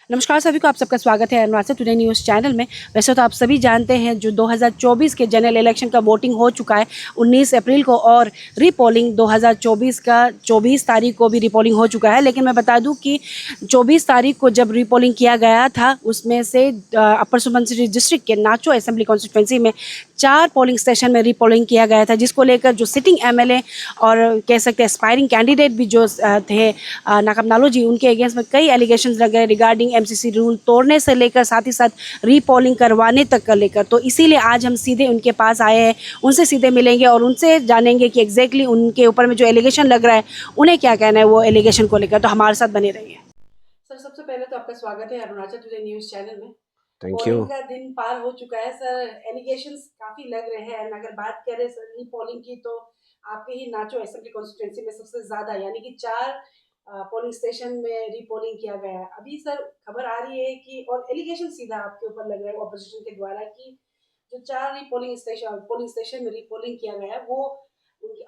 नमस्कार सभी को, आप सबका स्वागत है अनुराचा टुडे न्यूज़ चैनल में। वैसे तो आप सभी जानते हैं जो 2024 के जनरल इलेक्शन का वोटिंग हो चुका है 19 अप्रैल को, और रीपोलिंग 2024 का 24 तारीख को भी रीपोलिंग हो चुका है। लेकिन मैं बता दूं कि 24 तारीख को जब रीपोलिंग किया गया था उसमें से अपर सुबनसिरी डिस्ट्रिक्ट के नाचो असेंबली कॉन्स्टिट्यूंसी में 4 पोलिंग स्टेशन में रीपोलिंग किया गया था, जिसको लेकर जो सिटिंग एमएलए और कह सकते हैं एस्पायरिंग कैंडिडेट भी जो थे नाकाब नालो जी, उनके अगेंस्ट में कई एलिगेशंस लगे रिगार्डिंग एमसीसी रूल तोड़ने से लेकर साथ ही साथ रीपोलिंग करवाने तक का लेकर। तो इसीलिए आज हम सीधे उनके पास आए हैं, उनसे सीधे मिलेंगे और उनसे जानेंगे कि एग्जैक्टली उनके ऊपर में जो एलिगेशन लग रहा है उन्हें क्या कहना है वो एलिगेशन को लेकर। तो हमारे साथ बने रहिए। सर, सबसे पहले तो आपका स्वागत है अरुणाचल टुडे न्यूज़ चैनल में। Thank you. पोलिंग का दिन पार हो चुका है सर, एलिगेशंस काफ़ी लग रहे हैं। अगर बात करें सर रीपोलिंग की, तो आपके ही नाचो असेंबली कॉन्स्टिट्यूंसी में सबसे ज़्यादा यानी कि 4 पोलिंग स्टेशन में रीपोलिंग किया गया है। अभी सर खबर आ रही है कि, और एलिगेशन सीधा आपके ऊपर लग रहा है ऑपोजिशन के द्वारा, कि जो 4 पोलिंग स्टेशन में रीपोलिंग किया गया है वो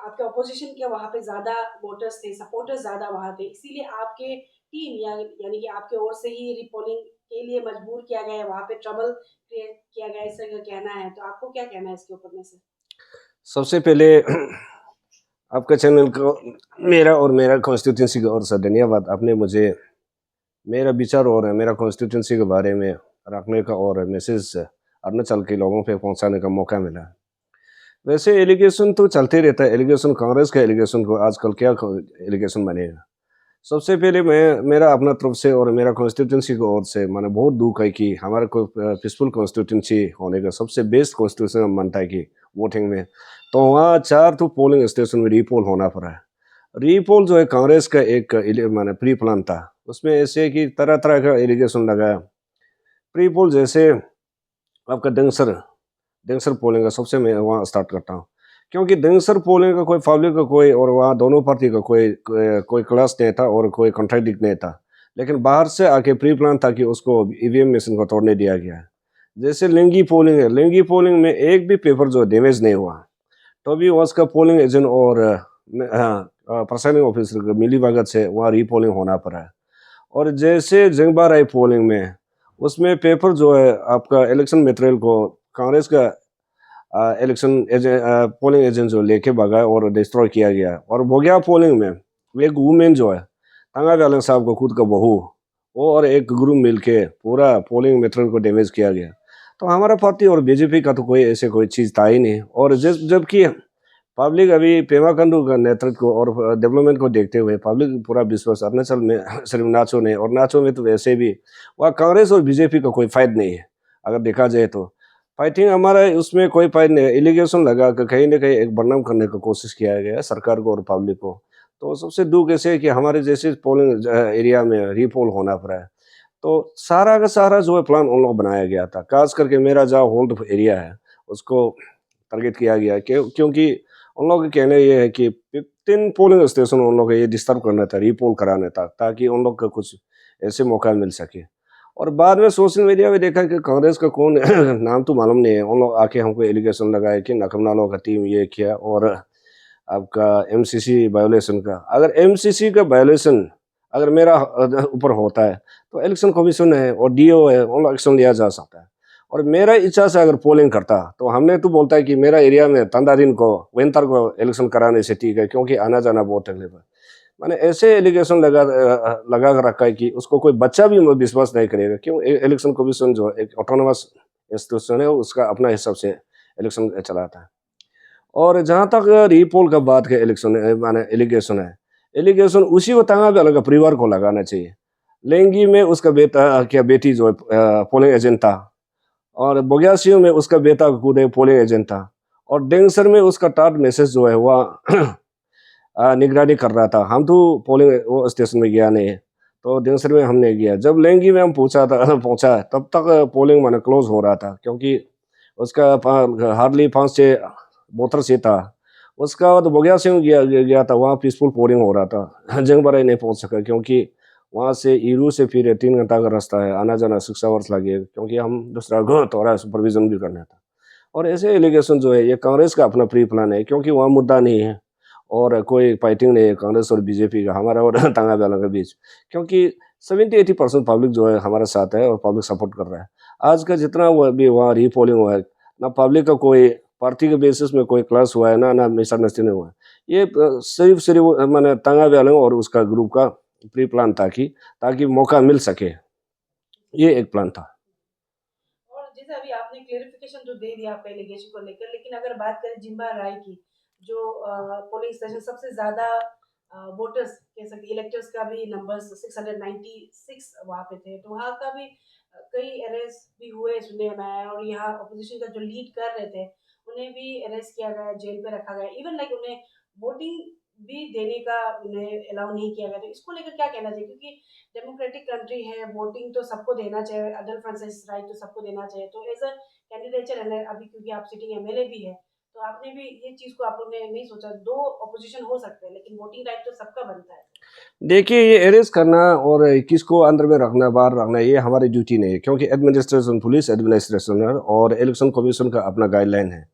आपके ऑपोजिशन के वहाँ पे ज़्यादा वोटर्स थे, सपोर्टर्स ज़्यादा वहाँ थे, इसीलिए आपके टीम यानी कि आपके ओर से ही रीपोलिंग के लिए मजबूर किया गया है, वहाँ पे ट्रबल क्रिएट किया गया है, ऐसा कहना है। तो आपको क्या कहना है इसके ऊपर में सर? सबसे पहले आपका चैनल को मेरा और मेरा कॉन्स्टिट्यूंसी की ओर से धन्यवाद। आपने मुझे मेरा विचार और मेरा कॉन्स्टिट्यूंसी के बारे में रखने का और मैसेज अरुणाचल के लोगों पे पहुंचाने का मौका मिला। वैसे एलिगेशन तो चलते रहता है, एलिगेशन कांग्रेस का एलिगेशन को आजकल क्या एलिगेशन बनेगा। सबसे पहले मेरा अपना तरफ से और मेरा कॉन्स्टिट्यूंसी की ओर से मैंने बहुत दुख है कि हमारा को पीसफुल कॉन्स्टिट्यूंसी होने का सबसे बेस्ट कॉन्स्टिट्यूशन मानता है कि वोटिंग में, तो वहाँ 4 तो पोलिंग स्टेशन में रीपोल होना पड़ा है। रीपोल जो है कांग्रेस का एक माने प्री प्लान था, उसमें ऐसे कि तरह तरह का एलिगेशन लगाया। प्री पोल जैसे आपका डेंसर पोलिंग का सबसे मैं वहाँ स्टार्ट करता हूँ, क्योंकि डेंसर पोलिंग का कोई पब्लिक का कोई और वहाँ दोनों पार्टी का कोई क्लास नहीं था और कोई कॉन्ट्रैक्ट नहीं था, लेकिन बाहर से आके प्री प्लान था कि उसको ईवीएम मशीन को तोड़ने दिया गया है। जैसे लिंगी पोलिंग है, लिंगी पोलिंग में एक भी पेपर जो डैमेज नहीं हुआ, तो भी उसका पोलिंग एजेंट और प्रिसाइडिंग ऑफिसर का मिली भगत से वहाँ रीपोलिंग होना पड़ा है। और जैसे जंगबाराई पोलिंग में उसमें पेपर जो है आपका इलेक्शन मटेरियल को कांग्रेस का इलेक्शन पोलिंग एजेंट जो लेके भगा और डिस्ट्रॉय किया गया। और बोगिया पोलिंग में एक वुमेन जो है तंगा व्यालन साहब को खुद का बहू, वो और एक ग्रुप मिलके पूरा पोलिंग मटेरियल को डैमेज किया गया। तो हमारा पार्टी और बीजेपी का तो कोई ऐसे कोई चीज़ था ही नहीं। और जबकि पब्लिक अभी पेमा खांडू का नेतृत्व को और डेवलपमेंट को देखते हुए पब्लिक पूरा विश्वास अरुणाचल में सिर्फ नाचो नहीं, और नाचो में तो वैसे भी वहाँ कांग्रेस और बीजेपी का कोई फाइट नहीं है। अगर देखा जाए तो फाइटिंग हमारा उसमें कोई फाइट नहीं है। एलिगेशन लगा कर कहीं ना कहीं एक बदनाम करने की कोशिश किया गया है सरकार को और पब्लिक को। तो सबसे दुख ऐसे है कि हमारे जैसे पोलिंग एरिया में रीपोल होना पड़ा है। तो सारा का सारा जो है प्लान उन लोग बनाया गया था, खास करके मेरा जहाँ होल्ड एरिया है उसको टारगेट किया गया, क्योंकि उन लोगों का कहना ये है कि 3 पोलिंग स्टेशन उन लोग ये डिस्टर्ब करना था, रीपोल कराना था, ताकि उन लोग का कुछ ऐसे मौका मिल सके। और बाद में सोशल मीडिया में देखा कि कांग्रेस का कौन नाम तो मालूम नहीं है, उन लोग आके हमको एलिगेशन लगाए कि नकम का टीम ये किया और आपका एमसीसी वायोलेशन का। अगर एमसीसी का वायोलेशन अगर मेरा ऊपर होता है तो इलेक्शन कमीशन है और डीओ है, उन लोग एक्शन लिया जा सकता है। और मेरा इच्छा से अगर पोलिंग करता तो हमने तो बोलता है कि मेरा एरिया में तंदारीन को विंटर को इलेक्शन कराने से ठीक है, क्योंकि आना जाना बहुत तकलीफ है। मैंने ऐसे एलिगेशन लगा कर रखा है कि उसको कोई बच्चा भी विश्वास नहीं करेगा। क्यों? इलेक्शन कमीशन जो एक ऑटोनोमस इंस्टीट्यूशन है, उसका अपना हिसाब से इलेक्शन चलाता है। और जहाँ तक रीपोल का बात का इलेक्शन माने एलिगेशन उसी को तंगा भी अलग परिवार को लगाना चाहिए। लेंगी में उसका बेटा क्या बेटी जो पोलिंग एजेंट था, और बोग्यासियों में उसका बेटा खुद पोलिंग एजेंट था, और डेंसर में उसका टाट मैसेज जो है वह निगरानी कर रहा था। हम तो पोलिंग वो स्टेशन में गया नहीं, तो डेंसर में हमने गया। जब लेंगी में हम पहुंचा तब तक पोलिंग माने क्लोज हो रहा था, क्योंकि उसका हार्डली 5-6 वोटर से था। उसका बाद बोग्यासियों गया था, वहाँ पीसफुल पोलिंग हो रहा था। जंगबराई नहीं पहुंच सका, क्योंकि वहाँ से ईरू से फिर 3 घंटा का रास्ता है, आना जाना 6 आवर्स लगे, क्योंकि हम दूसरा थोड़ा सुपरविजन भी करना था। और ऐसे एलिगेशन जो है ये कांग्रेस का अपना प्री प्लान है, क्योंकि वहाँ मुद्दा नहीं है और कोई फाइटिंग नहीं है कांग्रेस और बीजेपी का, हमारा और तंगा वाला के बीच। क्योंकि 70-80% पब्लिक जो है हमारे साथ है और पब्लिक सपोर्ट कर रहा है। आज का जितना वो भी वहाँ रीपोलिंग हुआ है, ना पब्लिक का कोई पार्टी के बेसिस में कोई क्लास हुआ है, ना मिसअंडरस्टैंडिंग हुआ है। ये सिर्फ माने तंगा वालों और उसका ग्रुप का प्री प्लान था कि ताकि मौका मिल सके, ये एक प्लान था। और जैसे अभी आपने क्लेरिफिकेशन तो दे दिया आपका एलिगेशन को लेकर, लेकिन अगर बात करें जिम्बा राय की, जो पोलिंग स्टेशन सबसे ज्यादा वोटर्स कह सकते इलेक्टर्स का भी नंबर 696 वहाँ पे थे, तो वहाँ का भी कई अरेस्ट भी हुए सुनने में आया, और यहाँ अपोजिशन का जो लीड कर रहे थे उन्हें भी अरेस्ट किया गया, जेल पे रखा गया, इवन लाइक उन्हें वोटिंग भी देने का उन्हें अलाउ नहीं किया गया। तो इसको लेकर क्या कहना चाहिए, क्योंकि डेमोक्रेटिक कंट्री है, वोटिंग तो सबको देना चाहिए, अडल्ट फ्रेंचाइज राइट तो सबको देना चाहिए। तो एज अ कैंडिडेचर है अभी, क्योंकि आप सिटिंग एमएलए भी है, तो आपने भी ये चीज को आप लोग ने नहीं सोचा, दो ऑपोजिशन हो सकते हैं लेकिन वोटिंग राइट तो सबका बनता है। देखिए, ये अरेस्ट करना और किसको अंदर में रखना, बाहर रखना, ये हमारी ड्यूटी नहीं है, क्योंकि एडमिनिस्ट्रेशन, पुलिस एडमिनिस्ट्रेशन और इलेक्शन कमीशन का अपना गाइडलाइन है।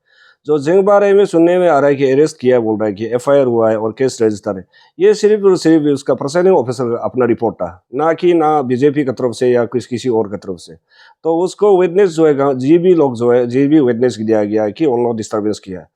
जो जिंगबारे में सुनने में आ रहा है कि अरेस्ट किया, बोल रहा है कि एफआईआर हुआ है और केस रजिस्टर है, ये सिर्फ और सिर्फ उसका प्रिसाइडिंग ऑफिसर का अपना रिपोर्ट था, ना बीजेपी की तरफ से या किसी और की तरफ से। तो उसको विटनेस जो है, जीबी लोग जो है, जीबी विटनेस दिया गया है कि उन्होंने डिस्टर्बेंस किया है,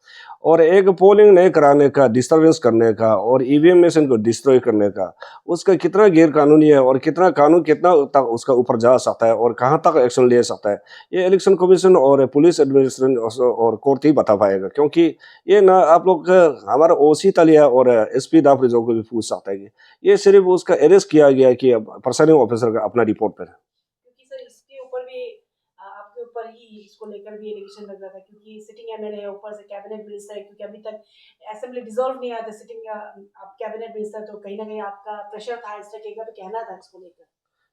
और एक पोलिंग नहीं कराने का, डिस्टर्बेंस करने का और ईवीएम मशीन को डिस्ट्रॉय करने का, उसका कितना गैर कानूनी है और कितना कानून कितना तक उसका ऊपर जा सकता है और कहाँ तक एक्शन ले सकता है, ये इलेक्शन कमीशन और पुलिस एडमिनिस्ट्रेशन और कोर्ट ही बता पाएगा। क्योंकि ये ना आप लोग हमारा ओसी तलिया और एसपी दाफरिजों को भी पूछ सकता है कि ये सिर्फ उसका अरेस्ट किया गया कि प्रिसाइडिंग ऑफिसर का अपना रिपोर्ट पर। क्योंकि सर इसके ऊपर भी आपके ऊपर ही इसको लेकर भी एलिगेशन लग रहा था, क्योंकि सिटिंग एमएलए है, ऊपर से कैबिनेट मिनिस्टर है, क्योंकि अभी तक असेंबली डिसॉल्व नहीं आया था, सिटिंग आप कैबिनेट मिनिस्टर, तो कहीं ना कहीं आपका प्रेशर था, इस तरह का भी कहना था इसको लेकर।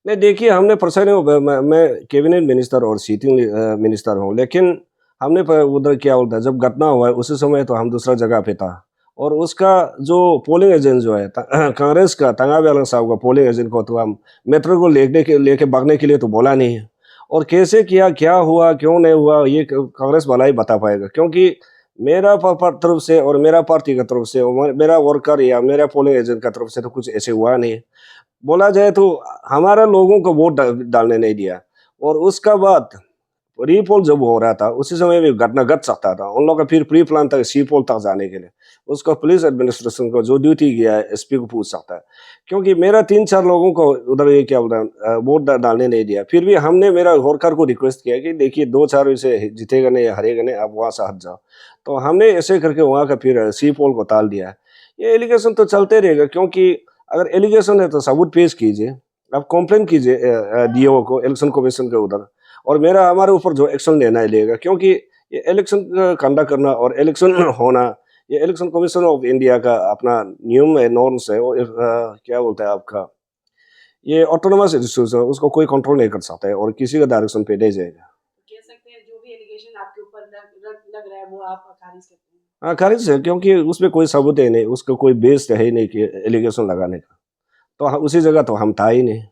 नहीं, देखिए, हमने प्रिसाइडिंग, मैं कैबिनेट मिनिस्टर और सीटिंग मिनिस्टर हूँ, लेकिन हमने उधर क्या बोलता है, जब घटना हुआ है उसी समय तो हम दूसरा जगह पे था, और उसका जो पोलिंग एजेंट जो है कांग्रेस का तंगावेलन साहब का पोलिंग एजेंट को तो हम मेट्रो को लेके भागने के लिए तो बोला नहीं है, और कैसे किया, क्या हुआ, क्यों नहीं हुआ, ये कांग्रेस वाला ही बता पाएगा। क्योंकि मेरा तरफ से और मेरा पार्टी की तरफ से और मेरा वर्कर या मेरा पोलिंग एजेंट की तरफ से तो कुछ ऐसे हुआ नहीं है। बोला जाए तो हमारा लोगों को वोट डालने नहीं दिया, और उसका बाद रीपोल जब हो रहा था उसी समय भी घटना घट सकता था। उन लोगों का फिर प्री प्लान था सी पोल तक जाने के लिए, उसका पुलिस एडमिनिस्ट्रेशन को जो ड्यूटी किया है एसपी को पूछ सकता है। क्योंकि मेरा 3-4 लोगों को उधर ये क्या बोल रहा है वोट डालने नहीं दिया, फिर भी हमने मेरा होरकर को रिक्वेस्ट किया कि देखिए 2-4 से जीतेगा नहीं या हारेगा नहीं, आप वहाँ से हट जाओ। तो हमने ऐसे करके वहाँ का फिर सी पोल को टाल दिया। ये एलिगेशन तो चलते रहेगा, क्योंकि अगर एलिगेशन है तो सबूत पेश कीजिए, आप कंप्लेन कीजिए डीओ को, इलेक्शन कमीशन के उधर, और मेरा हमारे ऊपर जो एक्शन लेना है लेगा। क्योंकि ये इलेक्शन कंडक्ट करना और इलेक्शन होना, ये इलेक्शन कमीशन ऑफ इंडिया का अपना नियम है, नॉर्म्स है, और क्या बोलते हैं आपका, ये ऑटोनोमस इंस्टीट्यूशन है, उसको कोई कंट्रोल नहीं कर सकता है और किसी का डायरेक्शन पे नहीं जाएगा। कह सकते हैं जो भी एलिगेशन आपके ऊपर लग रहा है वो आप खारिज करते हैं। हाँ, खारिज है, क्योंकि उसमें कोई सबूत है नहीं, उसका कोई बेस है ही नहीं कि एलिगेशन लगाने का, तो उसी जगह तो हम था ही नहीं।